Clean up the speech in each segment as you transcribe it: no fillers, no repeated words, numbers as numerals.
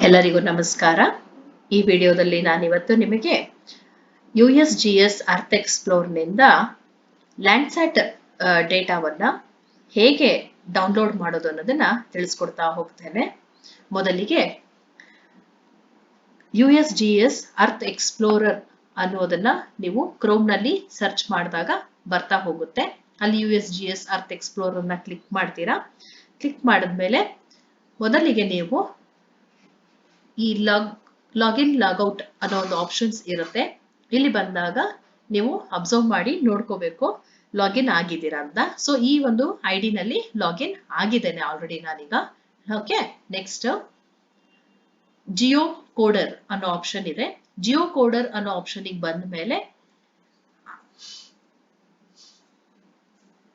ಎಲ್ಲರಿಗೂ ನಮಸ್ಕಾರ. ಈ ವಿಡಿಯೋದಲ್ಲಿ ನಾನಿವತ್ತು ನಿಮಗೆ USGS ಅರ್ತ್ ಎಕ್ಸ್ಪ್ಲೋರ್ನಿಂದ ಲ್ಯಾಂಡ್ಸ್ಯಾಟ್ ಡೇಟಾವನ್ನ ಹೇಗೆ ಡೌನ್ಲೋಡ್ ಮಾಡೋದು ಅನ್ನೋದನ್ನ ತಿಳಿಸ್ಕೊಡ್ತಾ ಹೋಗ್ತೇನೆ. ಮೊದಲಿಗೆ USGS ಅರ್ತ್ ಎಕ್ಸ್ಪ್ಲೋರರ್ ಅನ್ನೋದನ್ನ ನೀವು ಕ್ರೋಮ್ನಲ್ಲಿ ಸರ್ಚ್ ಮಾಡಿದಾಗ ಬರ್ತಾ ಹೋಗುತ್ತೆ. ಅಲ್ಲಿ USGS ಅರ್ತ್ ಎಕ್ಸ್ಪ್ಲೋರರ್ನ ಕ್ಲಿಕ್ ಮಾಡ್ತೀರಾ. ಕ್ಲಿಕ್ ಮಾಡಿದ್ಮೇಲೆ ಮೊದಲಿಗೆ ನೀವು ಈ ಲಾಗಿನ್ ಲಾಗೌಟ್ ಅನ್ನೋ ಒಂದು ಆಪ್ಷನ್ಸ್ ಇರುತ್ತೆ. ಇಲ್ಲಿ ಬಂದಾಗ ನೀವು ಅಬ್ಸರ್ವ್ ಮಾಡಿ ನೋಡ್ಕೋಬೇಕು ಲಾಗಿನ್ ಆಗಿದ್ದೀರಾ ಅಂತ. ಸೊ ಈ ಒಂದು ID ನಲ್ಲಿ ಲಾಗಿನ್ ಆಗಿದ್ದೇನೆ ಆಲ್ರೆಡಿ ನಾನೀಗ. ಓಕೆ, ನೆಕ್ಸ್ಟ್ ಜಿಯೋ ಕೋಡರ್ ಅನ್ನೋ ಆಪ್ಷನ್ ಇದೆ. ಜಿಯೋ ಕೋಡರ್ ಅನ್ನೋ ಆಪ್ಷನ್ಗೆ ಬಂದ ಮೇಲೆ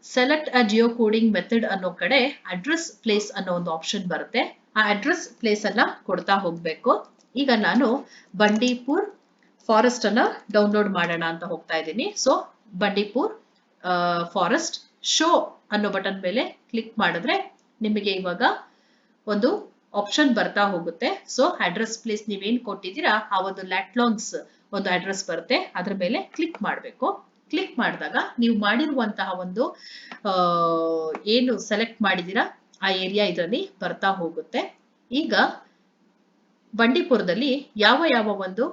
ಸೆಲೆಕ್ಟ್ ಅ ಜಿಯೋ ಕೋಡಿಂಗ್ ಮೆಥಡ್ ಅನ್ನೋ ಕಡೆ ಅಡ್ರೆಸ್ ಪ್ಲೇಸ್ ಅನ್ನೋ ಒಂದು ಆಪ್ಷನ್ ಬರುತ್ತೆ. ಆ ಅಡ್ರೆಸ್ ಪ್ಲೇಸ್ ಅನ್ನ ಕೊಡ್ತಾ ಹೋಗ್ಬೇಕು. ಈಗ ನಾನು ಬಂಡೀಪುರ್ ಫಾರೆಸ್ಟ್ ಅನ್ನ ಡೌನ್ಲೋಡ್ ಮಾಡೋಣ ಅಂತ ಹೋಗ್ತಾ ಇದ್ದೀನಿ. ಸೊ ಬಂಡೀಪುರ್ ಫಾರೆಸ್ಟ್ ಶೋ ಅನ್ನೋ ಬಟನ್ ಮೇಲೆ ಕ್ಲಿಕ್ ಮಾಡಿದ್ರೆ ನಿಮಗೆ ಇವಾಗ ಒಂದು ಆಪ್ಷನ್ ಬರ್ತಾ ಹೋಗುತ್ತೆ. ಸೊ ಅಡ್ರೆಸ್ ಪ್ಲೇಸ್ ನೀವೇನ್ ಕೊಟ್ಟಿದ್ದೀರಾ ಆ ಒಂದು ಲ್ಯಾಟ್ಲಾಂಗ್ಸ್ ಒಂದು ಅಡ್ರೆಸ್ ಬರುತ್ತೆ. ಅದ್ರ ಮೇಲೆ ಕ್ಲಿಕ್ ಮಾಡಬೇಕು. ಕ್ಲಿಕ್ ಮಾಡಿದಾಗ ನೀವು ಮಾಡಿರುವಂತಹ ಒಂದು ಏನು ಸೆಲೆಕ್ಟ್ ಮಾಡಿದೀರಾ ಆ ಏರಿಯಾ ಇದರಲ್ಲಿ ಬರ್ತಾ ಹೋಗುತ್ತೆ. ಈಗ ಬಂಡೀಪುರದಲ್ಲಿ ಯಾವ ಒಂದು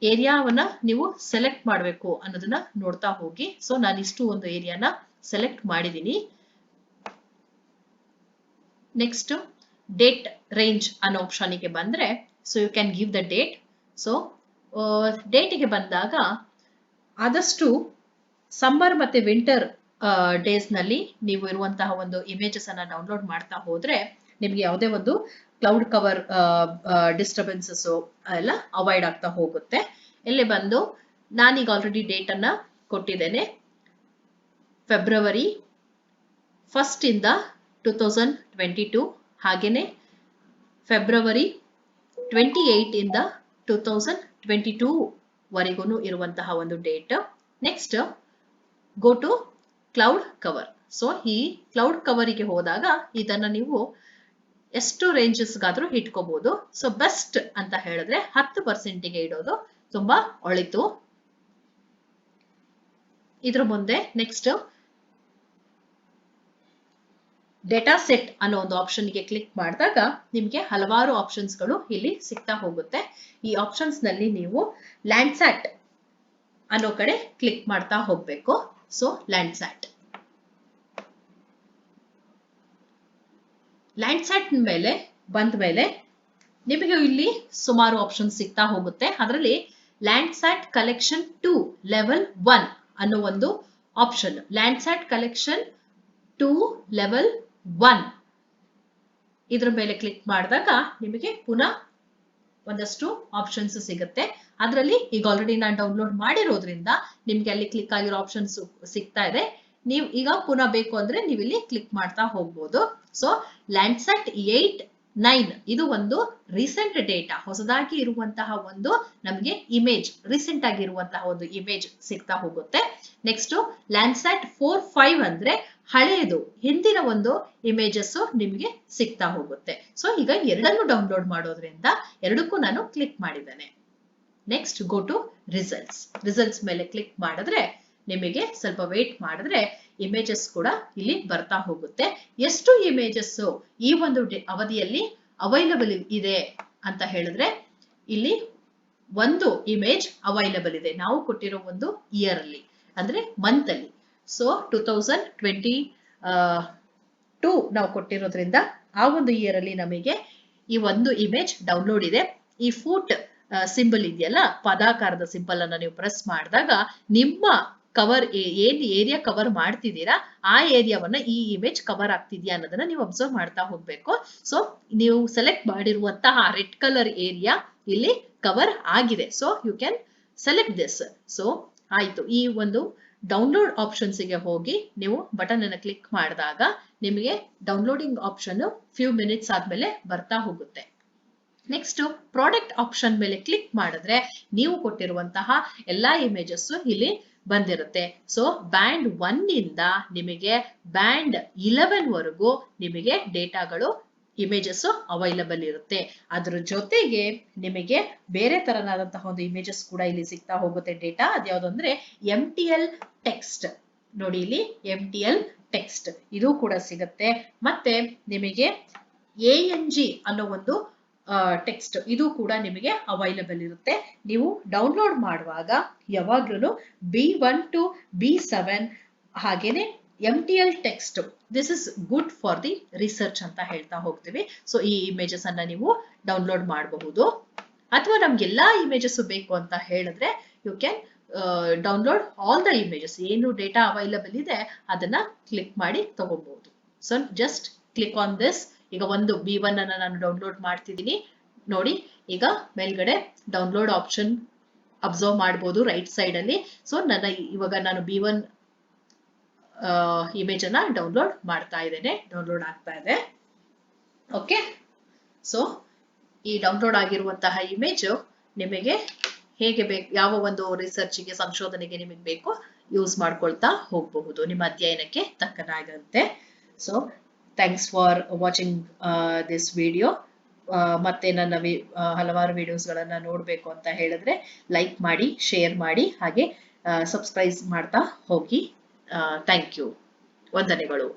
ಏರಿಯಾವನ್ನ ನೀವು ಸೆಲೆಕ್ಟ್ ಮಾಡಬೇಕು ಅನ್ನೋದನ್ನ ನೋಡ್ತಾ ಹೋಗಿ. ಸೊ ನಾನು ಇಷ್ಟು ಒಂದು ಏರಿಯಾನ ಸೆಲೆಕ್ಟ್ ಮಾಡಿದೀನಿ. ನೆಕ್ಸ್ಟ್ ಡೇಟ್ ರೇಂಜ್ ಅನ್ನೋ ಆಪ್ಷನ್ಗೆ ಬಂದ್ರೆ so you can give the date. So ಡೇಟ್ಗೆ ಬಂದಾಗ ಆದಷ್ಟು ಸಮ್ಮರ್ ಮತ್ತೆ ವಿಂಟರ್ ಡೇಸ್ ನಲ್ಲಿ ನೀವು ಇರುವಂತಹ ಒಂದು ಇಮೇಜಸ್ ಅನ್ನ ಡೌನ್ಲೋಡ್ ಮಾಡ್ತಾ ಹೋದ್ರೆ ನಿಮ್ಗೆ ಯಾವುದೇ ಒಂದು ಕ್ಲೌಡ್ ಕವರ್ ಡಿಸ್ಟರ್ಬೆನ್ಸಸ್ ಎಲ್ಲ ಅವಾಯ್ಡ್ ಆಗ್ತಾ ಹೋಗುತ್ತೆ. ಇಲ್ಲಿ ಬಂದು ನಾನೀಗ ಆಲ್ರೆಡಿ ಡೇಟ್ ಅನ್ನ ಕೊಟ್ಟಿದ್ದೇನೆ. ಫೆಬ್ರವರಿ 1 ಇಂದ 2022, ಹಾಗೇನೆ ಫೆಬ್ರವರಿ 28 ಇಂದ 2022 ವರೆಗೂ ಇರುವಂತಹ ಒಂದು date. Next go to cloud cover. So ಈ ಕ್ಲೌಡ್ ಕವರಿಗೆ ಹೋದಾಗ ಇದನ್ನ ನೀವು ಎಷ್ಟು ರೇಂಜಸ್ಗಾದ್ರೂ ಇಟ್ಕೋಬಹುದು. ಸೊ ಬೆಸ್ಟ್ ಅಂತ ಹೇಳಿದ್ರೆ 10% ಇಡೋದು ತುಂಬಾ ಒಳಿತು. ಇದ್ರ ಮುಂದೆ ನೆಕ್ಸ್ಟ್ ಡೇಟಾ ಸೆಟ್ ಅನ್ನೋ ಒಂದು ಆಪ್ಷನ್ಗೆ ಕ್ಲಿಕ್ ಮಾಡಿದಾಗ ನಿಮ್ಗೆ ಹಲವಾರು ಆಪ್ಷನ್ಸ್ಗಳು ಇಲ್ಲಿ ಸಿಗ್ತಾ ಹೋಗುತ್ತೆ. ಈ ಆಪ್ಷನ್ಸ್ ನಲ್ಲಿ ನೀವು ಲ್ಯಾಂಡ್ಸ್ಯಾಟ್ ಅನ್ನೋ ಕಡೆ ಕ್ಲಿಕ್ ಮಾಡ್ತಾ ಹೋಗ್ಬೇಕು. ಸೊ ಲ್ಯಾಂಡ್ಸ್ಯಾಟ್ ಮೇಲೆ ಬಂದ ಮೇಲೆ ನಿಮಗೆ ಇಲ್ಲಿ ಸುಮಾರು ಆಪ್ಷನ್ ಸಿಗ್ತಾ ಹೋಗುತ್ತೆ. ಅದರಲ್ಲಿ ಲ್ಯಾಂಡ್ಸ್ಯಾಟ್ ಕಲೆಕ್ಷನ್ 2 ಲೆವೆಲ್ 1 ಅನ್ನೋ ಒಂದು ಆಪ್ಷನ್. ಲ್ಯಾಂಡ್ಸ್ಯಾಟ್ ಕಲೆಕ್ಷನ್ 2 ಲೆವೆಲ್ 1 ಇದ್ರ ಮೇಲೆ ಕ್ಲಿಕ್ ಮಾಡಿದಾಗ ನಿಮಗೆ ಪುನಃ ಒಂದಷ್ಟು ಆಪ್ಷನ್ಸ್ ಸಿಗುತ್ತೆ. ಅದರಲ್ಲಿ ಈಗ ಆಲ್ರೆಡಿ ನಾನು ಡೌನ್ಲೋಡ್ ಮಾಡಿರೋದ್ರಿಂದ ನಿಮ್ಗೆ ಅಲ್ಲಿ ಕ್ಲಿಕ್ ಆಗಿರೋ ಆಪ್ಷನ್ಸ್ ಸಿಗ್ತಾ ಇದೆ. ನೀವು ಈಗ ಪುನಃ ಬೇಕು ಅಂದ್ರೆ ನೀವು ಇಲ್ಲಿ ಕ್ಲಿಕ್ ಮಾಡ್ತಾ ಹೋಗ್ಬೋದು. ಸೊ ಲ್ಯಾಂಡ್ಸ್ಯಾಟ್ 8.9 ಇದು ಒಂದು ರೀಸೆಂಟ್ ಡೇಟಾ, ಹೊಸದಾಗಿ ಇರುವಂತಹ ಒಂದು ನಮಗೆ ಇಮೇಜ್, ರೀಸೆಂಟ್ ಆಗಿ ಇರುವಂತಹ ಒಂದು ಇಮೇಜ್ ಸಿಗ್ತಾ ಹೋಗುತ್ತೆ. ನೆಕ್ಸ್ಟ್ ಲ್ಯಾಂಡ್ಸ್ಯಾಟ್ 4.5 ಅಂದ್ರೆ ಹಳೆಯದು, ಹಿಂದಿನ ಒಂದು ಇಮೇಜಸ್ ನಿಮಗೆ ಸಿಗ್ತಾ ಹೋಗುತ್ತೆ. ಸೊ ಈಗ ಎರಡನ್ನು ಡೌನ್ಲೋಡ್ ಮಾಡೋದ್ರಿಂದ ಎರಡಕ್ಕೂ ನಾನು ಕ್ಲಿಕ್ ಮಾಡಿದ್ದೇನೆ. ನೆಕ್ಸ್ಟ್ ಗೋ ಟು ರಿಸಲ್ಟ್ಸ್ ಮೇಲೆ ಕ್ಲಿಕ್ ಮಾಡಿದ್ರೆ ನಿಮಗೆ ಸ್ವಲ್ಪ ವೇಟ್ ಮಾಡಿದ್ರೆ ಇಮೇಜಸ್ ಕೂಡ ಇಲ್ಲಿ ಬರ್ತಾ ಹೋಗುತ್ತೆ. ಎಷ್ಟು ಇಮೇಜಸ್ ಈ ಒಂದು ಅವಧಿಯಲ್ಲಿ ಅವೈಲಬಲ್ ಇದೆ ಅಂತ ಹೇಳಿದ್ರೆ ಇಲ್ಲಿ ಒಂದು ಇಮೇಜ್ ಅವೈಲಬಲ್ ಇದೆ ನಾವು ಕೊಟ್ಟಿರೋ ಒಂದು ಇಯರ್ ಅಲ್ಲಿ, ಅಂದ್ರೆ ಮಂತ್ ಅಲ್ಲಿ. ಸೊ 2022 ನಾವು ಕೊಟ್ಟಿರೋದ್ರಿಂದ ಆ ಒಂದು ಇಯರ್ ಅಲ್ಲಿ ನಮಗೆ ಈ ಒಂದು ಇಮೇಜ್ ಡೌನ್ಲೋಡ್ ಇದೆ. ಈ ಫೂಟ್ ಸಿಂಬಲ್ ಇದೆಯಲ್ಲ, ಪದಾಕಾರದ ಸಿಂಬಲ್ ಅನ್ನ ನೀವು ಪ್ರೆಸ್ ಮಾಡಿದಾಗ ನಿಮ್ಮ ಕವರ್ ಏನ್ ಏರಿಯಾ ಕವರ್ ಮಾಡ್ತಿದ್ದೀರಾ ಆ ಏರಿಯಾವನ್ನ ಈ ಇಮೇಜ್ ಕವರ್ ಆಗ್ತಿದ್ಯಾ ಅನ್ನೋದನ್ನ ನೀವು ಅಬ್ಸರ್ವ್ ಮಾಡ್ತಾ ಹೋಗ್ಬೇಕು. ಸೊ ನೀವು ಸೆಲೆಕ್ಟ್ ಮಾಡಿರುವಂತಹ ರೆಡ್ ಕಲರ್ ಏರಿಯಾ ಇಲ್ಲಿ ಕವರ್ ಆಗಿದೆ. So you can select this. So ಆಯ್ತು, ಈ ಒಂದು ಡೌನ್ಲೋಡ್ ಆಪ್ಷನ್ಸ್ ಗೆ ಹೋಗಿ ನೀವು ಬಟನ್ ಅನ್ನು ಕ್ಲಿಕ್ ಮಾಡಿದಾಗ ನಿಮಗೆ ಡೌನ್ಲೋಡಿಂಗ್ ಆಪ್ಷನ್ ಫ್ಯೂ ಮಿನಿಟ್ಸ್ ಆದ್ಮೇಲೆ ಬರ್ತಾ ಹೋಗುತ್ತೆ. ನೆಕ್ಸ್ಟ್ ಪ್ರಾಡಕ್ಟ್ ಆಪ್ಷನ್ ಮೇಲೆ ಕ್ಲಿಕ್ ಮಾಡಿದ್ರೆ ನೀವು ಕೊಟ್ಟಿರುವಂತಹ ಎಲ್ಲಾ ಇಮೇಜಸ್ ಇಲ್ಲಿ ಬಂದಿರುತ್ತೆ. ಸೊ ಬ್ಯಾಂಡ್ 1 ಇಂದ ನಿಮಗೆ ಬ್ಯಾಂಡ್ 11 ವರೆಗೂ ನಿಮಗೆ ಡೇಟಾಗಳು ಇಮೇಜಸ್ ಅವೈಲಬಲ್ ಇರುತ್ತೆ. ಅದ್ರ ಜೊತೆಗೆ ನಿಮಗೆ ಬೇರೆ ತರನಾದಂತಹ ಒಂದು ಇಮೇಜಸ್ ಕೂಡ ಇಲ್ಲಿ ಸಿಗ್ತಾ ಹೋಗುತ್ತೆ ಡೇಟಾ. ಅದ್ಯಾವುದು ಅಂದ್ರೆ MTL ಟೆಕ್ಸ್ಟ್. ನೋಡಿ ಇಲ್ಲಿ MTL ಟೆಕ್ಸ್ಟ್ ಇದು ಕೂಡ ಸಿಗುತ್ತೆ. ಮತ್ತೆ ನಿಮಗೆ ANG ಅನ್ನೋ ಒಂದು ಟೆಕ್ಸ್ಟ್ ಇದು ಕೂಡ ನಿಮಗೆ ಅವೈಲಬಲ್ ಇರುತ್ತೆ. ನೀವು ಡೌನ್ಲೋಡ್ ಮಾಡುವಾಗ ಯಾವಾಗ್ಲೂ B1 to B7 ಹಾಗೇನೆ MTL text this is good for the research ಅಂತ ಹೇಳ್ತಾ ಹೋಗ್ತೀವಿ. ಸೊ ಈ ಇಮೇಜಸ್ ಅನ್ನ ನೀವು ಡೌನ್ಲೋಡ್ ಮಾಡಬಹುದು. ಅಥವಾ ನಮ್ಗೆಲ್ಲಾ ಇಮೇಜಸ್ ಬೇಕು ಅಂತ ಹೇಳಿದ್ರೆ you can download all the images. ಏನು ಡೇಟಾ ಅವೈಲಬಲ್ ಇದೆ ಅದನ್ನ ಕ್ಲಿಕ್ ಮಾಡಿ ತಗೋಬಹುದು. So just click on this. ಈಗ ಒಂದು B1 ಅನ್ನ ನಾನು ಡೌನ್ಲೋಡ್ ಮಾಡ್ತಿದ್ದೀನಿ. ನೋಡಿ ಈಗ ಮೇಲ್ಗಡೆ ಡೌನ್ಲೋಡ್ ಆಪ್ಷನ್ ಅಬ್ಸರ್ವ್ ಮಾಡಬಹುದು ರೈಟ್ ಸೈಡ್ ಅಲ್ಲಿ. ಸೊ ಇವಾಗ ನಾನು B1 ಇಮೇಜ್ ಅನ್ನ ಡೌನ್ಲೋಡ್ ಮಾಡ್ತಾ ಇದ್ದೇನೆ. ಡೌನ್ಲೋಡ್ ಆಗ್ತಾ ಇದೆ. ಓಕೆ, ಸೊ ಈ ಡೌನ್ಲೋಡ್ ಆಗಿರುವಂತಹ ಇಮೇಜ್ ನಿಮಗೆ ಹೇಗೆ ಬೇಕು, ಯಾವ ಒಂದು ರಿಸರ್ಚ್ಗೆ ಸಂಶೋಧನೆಗೆ ನಿಮಗೆ ಬೇಕು ಯೂಸ್ ಮಾಡ್ಕೊಳ್ತಾ ಹೋಗಬಹುದು ನಿಮ್ಮ ಅಧ್ಯಯನಕ್ಕೆ ತಕ್ಕನಾಗಂತೆ. So thanks for watching this video. ಮತ್ತೆ ನನ್ನ ಹಲವಾರು ವಿಡಿಯೋಸ್ಗಳನ್ನ ನೋಡಬೇಕು ಅಂತ ಹೇಳಿದ್ರೆ ಲೈಕ್ ಮಾಡಿ, ಶೇರ್ ಮಾಡಿ, ಹಾಗೆ ಸಬ್ಸ್ಕ್ರೈಬ್ ಮಾಡ್ತಾ ಹೋಗಿ. Thank you. ವಂದನೆಗಳು.